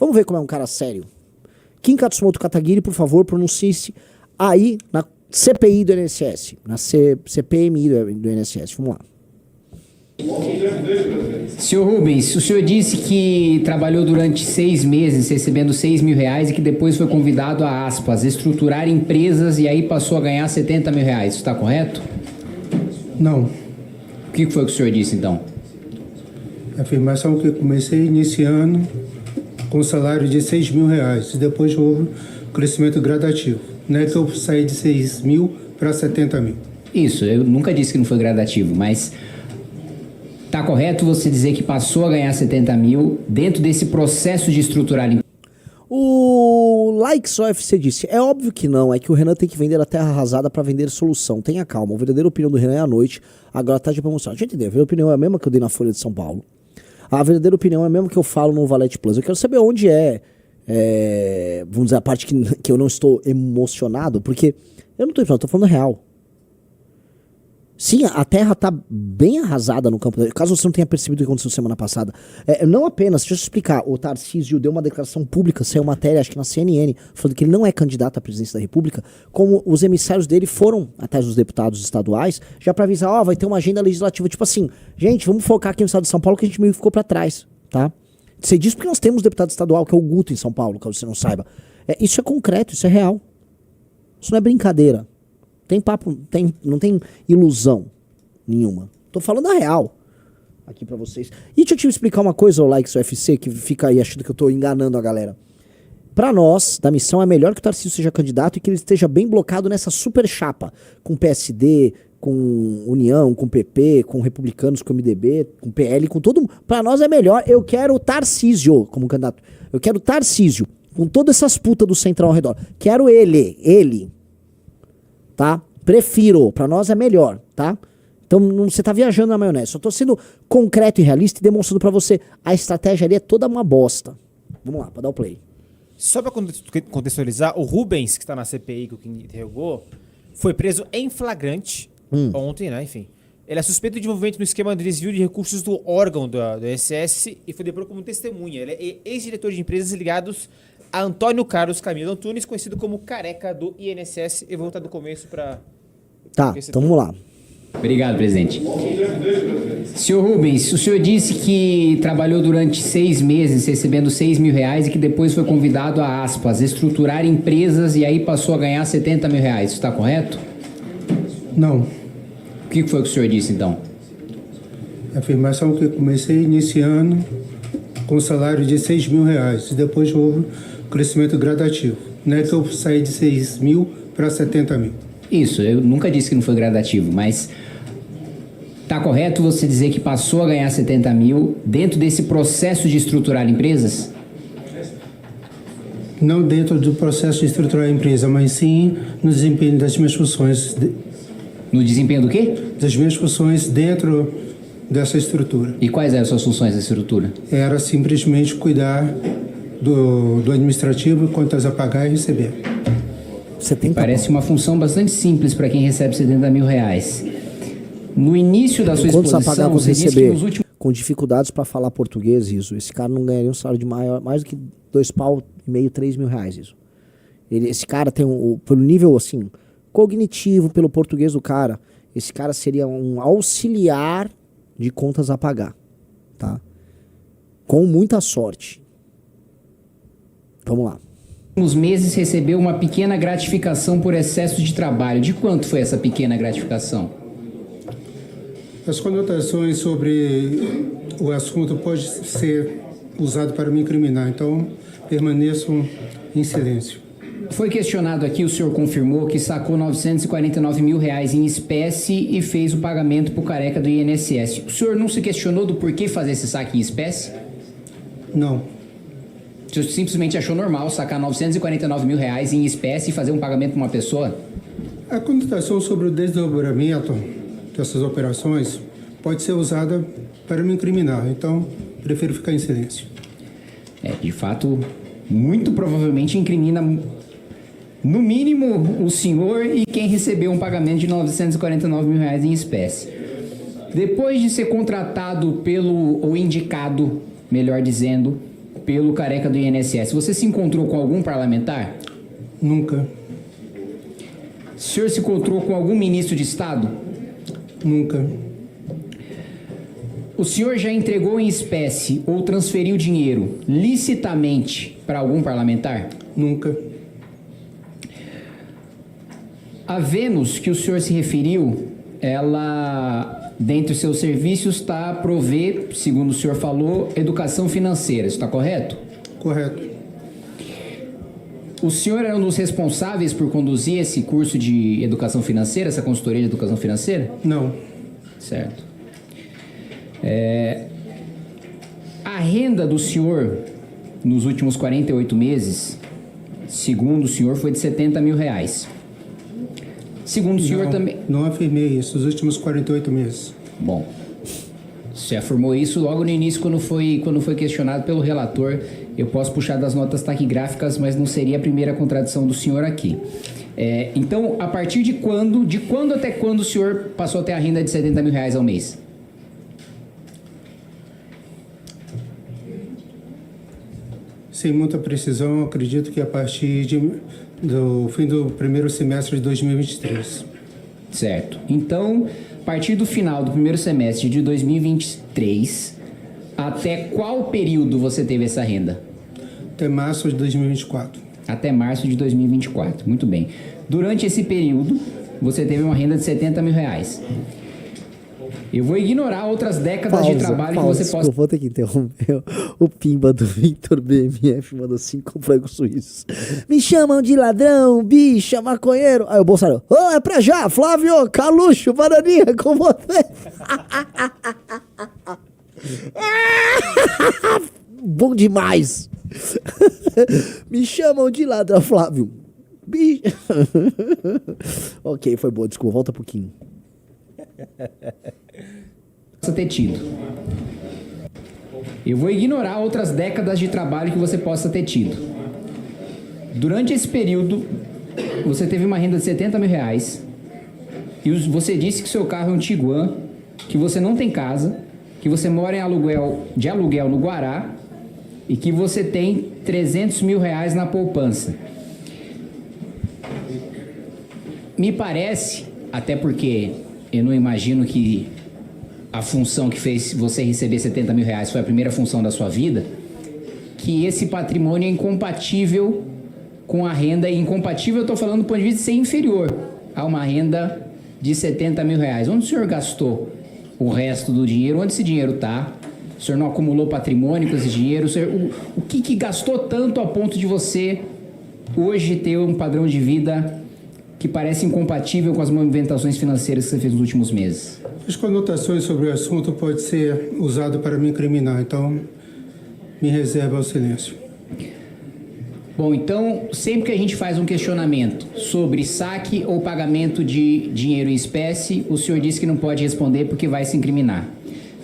Vamos ver como é um cara sério. Kim Katsumoto Kataguiri, por favor, pronuncie-se aí na CPI do INSS, na CPMI do INSS. Vamos lá. Senhor Rubens, o senhor disse que trabalhou durante 6 meses recebendo R$6.000 e que depois foi convidado a, aspas, estruturar empresas e aí passou a ganhar R$70.000. Isso está correto? Não. O que foi que o senhor disse, então? A afirmação que eu comecei iniciando com salário de R$6.000 e depois houve um crescimento gradativo. Não é que eu saí de 6.000 para 70.000. Isso, eu nunca disse que não foi gradativo, mas tá correto você dizer que passou a ganhar 70.000 dentro desse processo de estruturar empresas? O Likes OFC disse, é óbvio que não, é que o Renan tem que vender a terra arrasada pra vender solução. Tenha calma, a verdadeira opinião do Renan é à noite, agora tá de promoção. Deixa eu entender, a verdadeira opinião é a mesma que eu dei na Folha de São Paulo. A verdadeira opinião é a mesma que eu falo no Valete Plus. Eu quero saber onde vamos dizer, a parte que eu não estou emocionado, porque eu não estou emocionado, eu tô falando real. Sim, a terra tá bem arrasada no campo. Caso você não tenha percebido o que aconteceu semana passada. Não apenas, deixa eu explicar, o Tarcísio deu uma declaração pública, saiu matéria, acho que na CNN, falando que ele não é candidato à presidência da República, como os emissários dele foram até os deputados estaduais, já pra avisar, vai ter uma agenda legislativa, tipo assim, gente, vamos focar aqui no estado de São Paulo que a gente meio que ficou pra trás, tá? Sei disso porque nós temos deputado estadual, que é o Guto em São Paulo, caso você não saiba. Isso é concreto, isso é real. Isso não é brincadeira. Tem papo, não tem ilusão nenhuma. Tô falando a real aqui pra vocês. E deixa eu te explicar uma coisa, o Likes UFC, que fica aí achando que eu tô enganando a galera. Pra nós, da missão, é melhor que o Tarcísio seja candidato e que ele esteja bem blocado nessa super chapa, com PSD, com União, com PP, com Republicanos, com MDB, com PL, com todo mundo. Pra nós é melhor, eu quero o Tarcísio como candidato. Eu quero o Tarcísio, com todas essas putas do Centrão ao redor. Quero ele. Tá? Prefiro, pra nós é melhor, tá? Então você tá viajando na maionese. Só tô sendo concreto e realista e demonstrando pra você a estratégia ali é toda uma bosta. Vamos lá, pra dar o play. Só pra contextualizar, o Rubens, que tá na CPI que o Kim interrogou, foi preso em flagrante ontem, né? Enfim. Ele é suspeito de envolvimento no esquema de desvio de recursos do órgão do INSS e foi deposto como testemunha. Ele é ex-diretor de empresas ligados a Antônio Carlos Camilo Antunes, conhecido como Careca do INSS. Eu vou voltar do começo para... Tá, então vamos lá. Obrigado, presidente. Senhor Rubens, o senhor disse que trabalhou durante 6 meses recebendo R$6.000 e que depois foi convidado a, aspas, estruturar empresas e aí passou a ganhar R$70.000. Isso está correto? Não. O que foi que o senhor disse, então? A afirmação que eu comecei iniciando com salário de R$6.000 e depois houve um crescimento gradativo. Não é que eu saí de 6.000 para 70.000. Isso, eu nunca disse que não foi gradativo, mas tá correto você dizer que passou a ganhar 70.000 dentro desse processo de estruturar empresas? Não dentro do processo de estruturar a empresa, mas sim no desempenho das minhas funções. No desempenho do quê? Das minhas funções dentro dessa estrutura. E quais eram as suas funções da estrutura? Era simplesmente cuidar do administrativo, contas a pagar e receber. Parece uma função bastante simples para quem recebe R$70.000. No início da sua Quantos a pagar, exposição, você você disse que receber nos últimos... com dificuldades pra falar português, isso. Esse cara não ganharia um salário de mais do que R$2,5, R$3.000, isso. Esse cara tem pelo nível, assim, cognitivo, pelo português do cara, esse cara seria um auxiliar de contas a pagar, tá? Com muita sorte. Vamos lá. Nos meses recebeu uma pequena gratificação por excesso de trabalho. De quanto foi essa pequena gratificação? As conotações sobre o assunto pode ser usado para me incriminar, então permaneço em silêncio. Foi questionado aqui, o senhor confirmou que sacou R$949.000 em espécie e fez o pagamento para o Careca do INSS. O senhor não se questionou do porquê fazer esse saque em espécie? Não. O senhor simplesmente achou normal sacar R$949.000 em espécie e fazer um pagamento para uma pessoa? A conotação sobre o desdobramento dessas operações pode ser usada para me incriminar, então prefiro ficar em silêncio. De fato, muito provavelmente incrimina, no mínimo, o senhor e quem recebeu um pagamento de R$949.000 em espécie. Depois de ser contratado ou indicado, melhor dizendo, pelo careca do INSS. Você se encontrou com algum parlamentar? Nunca. O senhor se encontrou com algum ministro de Estado? Nunca. O senhor já entregou em espécie ou transferiu dinheiro licitamente para algum parlamentar? Nunca. A Vênus que o senhor se referiu, ela, dentre os seus serviços, está a prover, segundo o senhor falou, educação financeira. Isso está correto? Correto. O senhor era um dos responsáveis por conduzir esse curso de educação financeira, essa consultoria de educação financeira? Não. Certo. A renda do senhor nos últimos 48 meses, segundo o senhor, foi de R$70 mil. Segundo o senhor também... Não afirmei isso, os últimos 48 meses. Bom, você afirmou isso logo no início, quando foi questionado pelo relator. Eu posso puxar das notas taquigráficas, mas não seria a primeira contradição do senhor aqui. Então, a partir de quando até quando o senhor passou a ter a renda de R$70 mil ao mês? Sem muita precisão, acredito que a partir do fim do primeiro semestre de 2023. Certo. Então, a partir do final do primeiro semestre de 2023, até qual período você teve essa renda? Até março de 2024. Até março de 2024. Muito bem. Durante esse período, você teve uma renda de R$70 mil. Eu vou ignorar outras décadas de trabalho que você possa... Vou ter que interromper. O Pimba do Victor BMF mandou 5 frangos suíços. Me chamam de ladrão, bicha, maconheiro. Aí o Bolsonaro, é pra já, Flávio, Caluxo, bananinha, com você. Bom demais. Me chamam de ladrão, Flávio. Bicha. Ok, foi boa, desculpa, volta um pouquinho. ter tido. Eu vou ignorar outras décadas de trabalho que você possa ter tido. Durante esse período, você teve uma renda de R$70 mil e você disse que seu carro é um Tiguan, que você não tem casa, que você mora em aluguel no Guará e que você tem R$300 mil na poupança. Me parece, até porque eu não imagino que a função que fez você receber R$70 mil foi a primeira função da sua vida, que esse patrimônio é incompatível com a renda, e incompatível eu estou falando do ponto de vista de ser inferior a uma renda de R$70 mil. Onde o senhor gastou o resto do dinheiro? Onde esse dinheiro está? O senhor não acumulou patrimônio com esse dinheiro? O que gastou tanto a ponto de você hoje ter um padrão de vida que parece incompatível com as movimentações financeiras que você fez nos últimos meses? As conotações sobre o assunto podem ser usadas para me incriminar, então me reserva ao silêncio. Bom, então, sempre que a gente faz um questionamento sobre saque ou pagamento de dinheiro em espécie, o senhor diz que não pode responder porque vai se incriminar.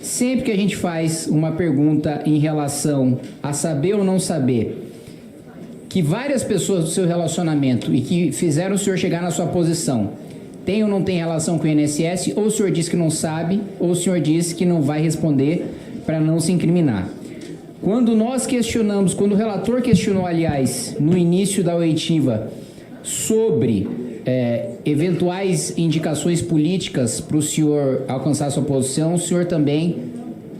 Sempre que a gente faz uma pergunta em relação a saber ou não saber que várias pessoas do seu relacionamento e que fizeram o senhor chegar na sua posição tem ou não tem relação com o INSS, ou o senhor diz que não sabe, ou o senhor diz que não vai responder para não se incriminar. Quando nós questionamos, quando o relator questionou, aliás, no início da oitiva, sobre eventuais indicações políticas para o senhor alcançar sua posição, o senhor também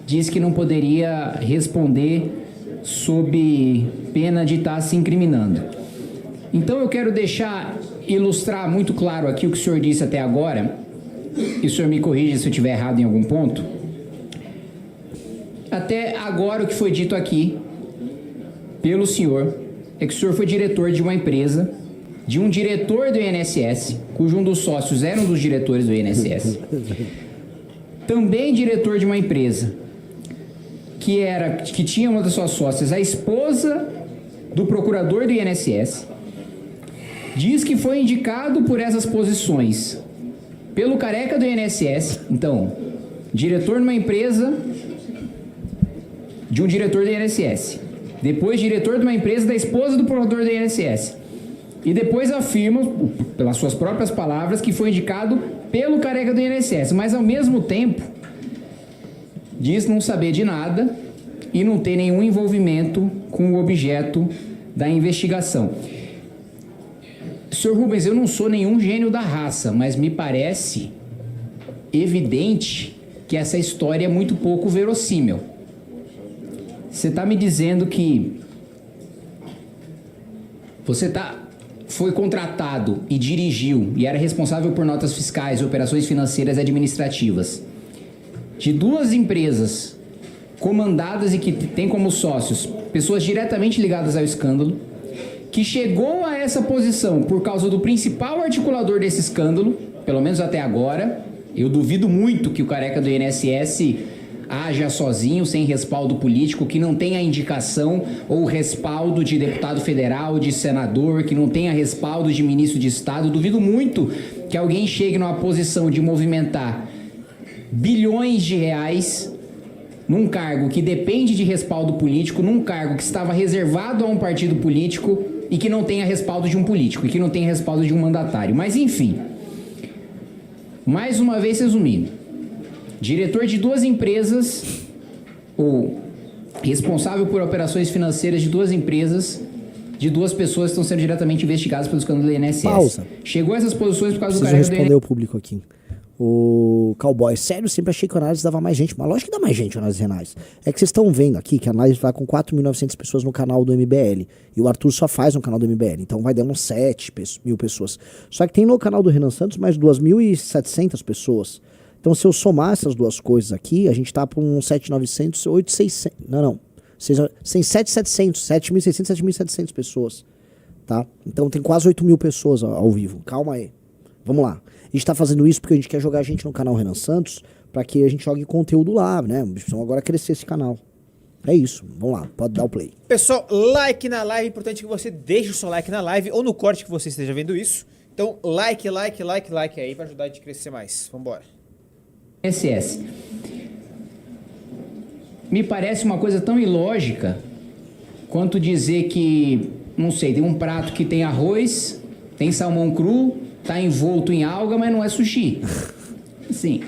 disse que não poderia responder sob pena de estar se incriminando. Então eu quero ilustrar muito claro aqui o que o senhor disse até agora, e o senhor me corrija se eu estiver errado em algum ponto. Até agora o que foi dito aqui pelo senhor é que o senhor foi diretor de uma empresa, de um diretor do INSS, cujo um dos sócios era um dos diretores do INSS, também diretor de uma empresa que tinha uma das suas sócias, a esposa do procurador do INSS, diz que foi indicado por essas posições pelo careca do INSS, então, diretor numa empresa de um diretor do INSS, depois diretor de uma empresa da esposa do procurador do INSS, e depois afirma, pelas suas próprias palavras, que foi indicado pelo careca do INSS, mas ao mesmo tempo diz não saber de nada e não ter nenhum envolvimento com o objeto da investigação. Sr. Rubens, eu não sou nenhum gênio da raça, mas me parece evidente que essa história é muito pouco verossímil. Você está me dizendo que você foi contratado e dirigiu e era responsável por notas fiscais e operações financeiras e administrativas de 2 empresas comandadas e que tem como sócios pessoas diretamente ligadas ao escândalo, que chegou a essa posição por causa do principal articulador desse escândalo, pelo menos até agora. Eu duvido muito que o careca do INSS haja sozinho, sem respaldo político, que não tenha indicação ou respaldo de deputado federal, de senador, que não tenha respaldo de ministro de Estado. Duvido muito que alguém chegue numa posição de movimentar bilhões de reais num cargo que depende de respaldo político, num cargo que estava reservado a um partido político e que não tenha respaldo de um político, e que não tenha respaldo de um mandatário. Mas, enfim, mais uma vez resumindo, diretor de 2 empresas, ou responsável por operações financeiras de 2 empresas, de 2 pessoas que estão sendo diretamente investigadas pelo escândalo do INSS. Pausa. Chegou a essas posições por causa Preciso do careca do responder o público aqui. O Cowboy, sério, sempre achei que o análise dava mais gente, mas lógico que dá mais gente o análise renais. É que vocês estão vendo aqui que a análise vai com 4.900 pessoas no canal do MBL. E o Arthur só faz no canal do MBL, então vai dar uns 7.000 pessoas. Só que tem no canal do Renan Santos mais 2.700 pessoas. Então se eu somar essas 2 coisas aqui, a gente tá para uns 7.900, 8.600, não. 7.700, 7.700 pessoas, tá? Então tem quase 8.000 pessoas ao vivo. Calma aí. Vamos lá. A gente tá fazendo isso porque a gente quer jogar a gente no canal Renan Santos para que a gente jogue conteúdo lá, né? Precisamos agora crescer esse canal. É isso. Vamos lá. Pode dar o play. Pessoal, like na live. É importante que você deixe o seu like na live ou no corte que você esteja vendo isso. Então, like aí para ajudar a gente a crescer mais. Vambora. INSS. Me parece uma coisa tão ilógica quanto dizer que, não sei, tem um prato que tem arroz, tem salmão cru, tá envolto em alga, mas não é sushi. Assim,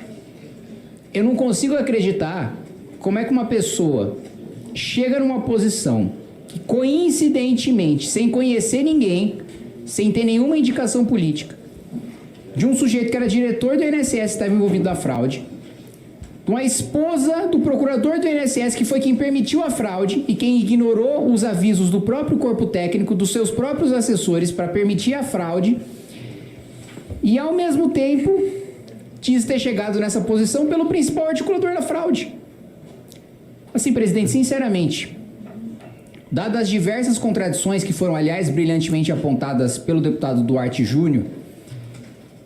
eu não consigo acreditar como é que uma pessoa chega numa posição que, coincidentemente, sem conhecer ninguém, sem ter nenhuma indicação política, de um sujeito que era diretor do INSS e estava envolvido na fraude, de uma esposa do procurador do INSS que foi quem permitiu a fraude e quem ignorou os avisos do próprio corpo técnico, dos seus próprios assessores para permitir a fraude, e ao mesmo tempo diz ter chegado nessa posição pelo principal articulador da fraude. Assim, presidente, sinceramente, dadas as diversas contradições que foram, aliás, brilhantemente apontadas pelo deputado Duarte Júnior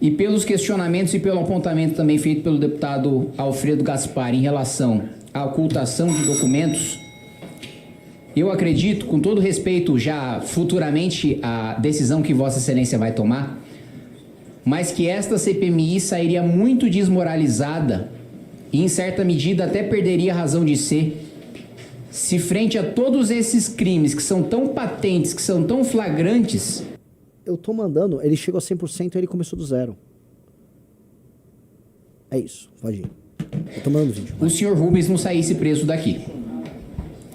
e pelos questionamentos e pelo apontamento também feito pelo deputado Alfredo Gaspar em relação à ocultação de documentos, eu acredito, com todo respeito já futuramente à decisão que Vossa Excelência vai tomar, mas que esta CPMI sairia muito desmoralizada e, em certa medida, até perderia a razão de ser, se frente a todos esses crimes que são tão patentes, que são tão flagrantes. Eu tô mandando, ele chegou a 100% e ele começou do 0. É isso, pode ir. Eu tô mandando o vídeo. O senhor Rubens não saísse preso daqui.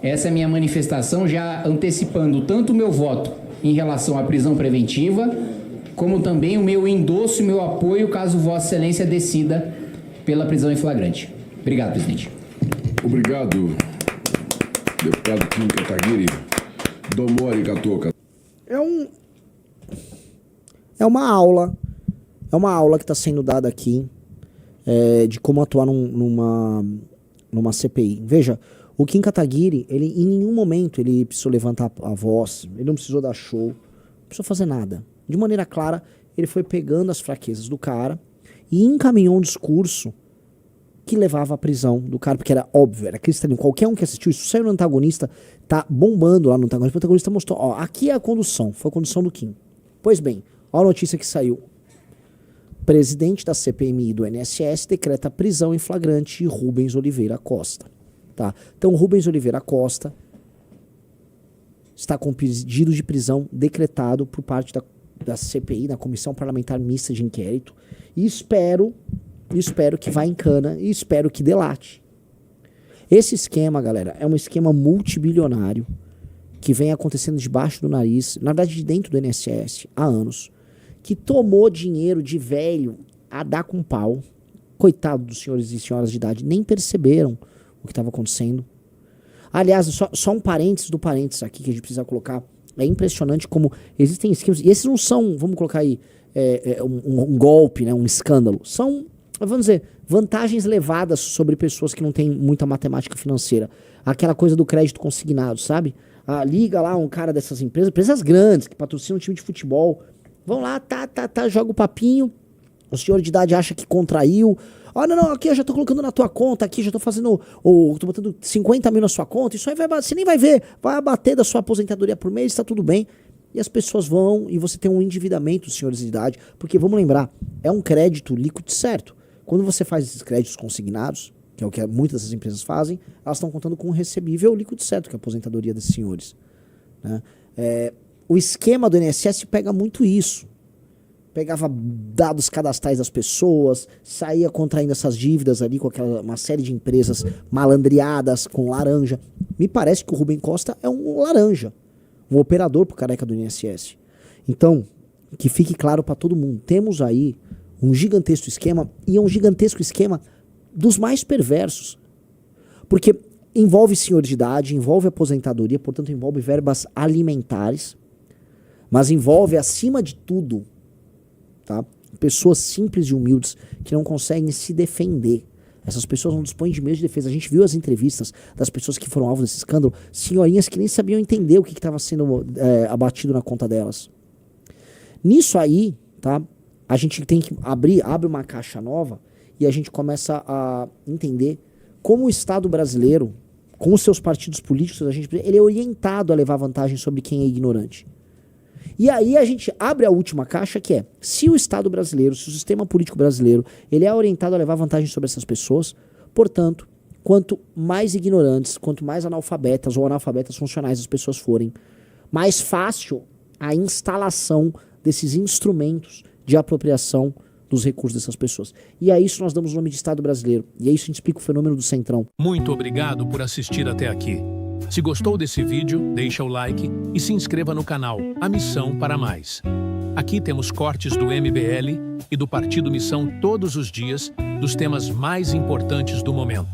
Essa é a minha manifestação, já antecipando tanto o meu voto em relação à prisão preventiva, como também o meu endosso e meu apoio caso Vossa Excelência decida pela prisão em flagrante. Obrigado, presidente. Obrigado, deputado Kim Kataguiri. Domori Katoka. É uma aula que está sendo dada aqui de como atuar numa CPI. Veja, o Kim Kataguiri, ele em nenhum momento ele precisou levantar a voz, ele não precisou dar show, não precisou fazer nada. De maneira clara, ele foi pegando as fraquezas do cara e encaminhou um discurso que levava à prisão do cara, porque era óbvio, era cristalino. Qualquer um que assistiu isso, saiu no antagonista, tá bombando lá no antagonista. O antagonista mostrou, ó, aqui é a condução, foi a condução do Kim. Pois bem, olha a notícia que saiu. Presidente da CPMI do INSS decreta a prisão em flagrante de Rubens Oliveira Costa. Tá? Então, Rubens Oliveira Costa está com pedido de prisão decretado por parte da CPI, da Comissão Parlamentar Mista de Inquérito, e espero que vá em cana e espero que delate. Esse esquema, galera, é um esquema multibilionário que vem acontecendo debaixo do nariz, na verdade de dentro do INSS, há anos, que tomou dinheiro de velho a dar com pau. Coitado dos senhores e senhoras de idade, nem perceberam o que estava acontecendo. Aliás, só um parênteses do parênteses aqui que a gente precisa colocar. É impressionante como existem esquemas, e esses não são, vamos colocar aí, um golpe, né, um escândalo. São, vamos dizer, vantagens levadas sobre pessoas que não têm muita matemática financeira. Aquela coisa do crédito consignado, sabe? Liga lá um cara dessas empresas grandes, que patrocinam um time de futebol. Vão lá, joga o papinho. O senhor de idade acha que contraiu. Não, aqui eu já tô colocando na tua conta, aqui já tô fazendo, tô botando 50 mil na sua conta, isso aí você nem vai ver, vai abater da sua aposentadoria por mês, tá tudo bem. E as pessoas vão, e você tem um endividamento, senhores de idade, porque vamos lembrar, é um crédito líquido certo. Quando você faz esses créditos consignados, que é o que muitas das empresas fazem, elas estão contando com um recebível líquido certo, que é a aposentadoria desses senhores. Né? O esquema do INSS pega muito isso. Pegava dados cadastrais das pessoas, saía contraindo essas dívidas ali com uma série de empresas malandreadas com laranja. Me parece que o Rubem Costa é um laranja, um operador pro careca do INSS. Então, que fique claro para todo mundo, temos aí um gigantesco esquema, e é um gigantesco esquema dos mais perversos. Porque envolve senhor de idade, envolve aposentadoria, portanto envolve verbas alimentares, mas envolve, acima de tudo, tá, pessoas simples e humildes que não conseguem se defender. Essas pessoas não dispõem de meios de defesa. A gente viu as entrevistas das pessoas que foram alvo desse escândalo, senhorinhas que nem sabiam entender o que estava sendo abatido na conta delas. Nisso aí, tá, a gente tem que abre uma caixa nova e a gente começa a entender como o Estado brasileiro, com os seus partidos políticos, ele é orientado a levar vantagem sobre quem é ignorante. E aí a gente abre a última caixa, que é, se o Estado brasileiro, se o sistema político brasileiro, ele é orientado a levar vantagem sobre essas pessoas, portanto, quanto mais ignorantes, quanto mais analfabetas ou analfabetas funcionais as pessoas forem, mais fácil a instalação desses instrumentos de apropriação dos recursos dessas pessoas. E a isso nós damos o nome de Estado brasileiro. E a isso a gente explica o fenômeno do Centrão. Muito obrigado por assistir até aqui. Se gostou desse vídeo, deixa o like e se inscreva no canal A Missão para Mais. Aqui temos cortes do MBL e do Partido Missão todos os dias dos temas mais importantes do momento.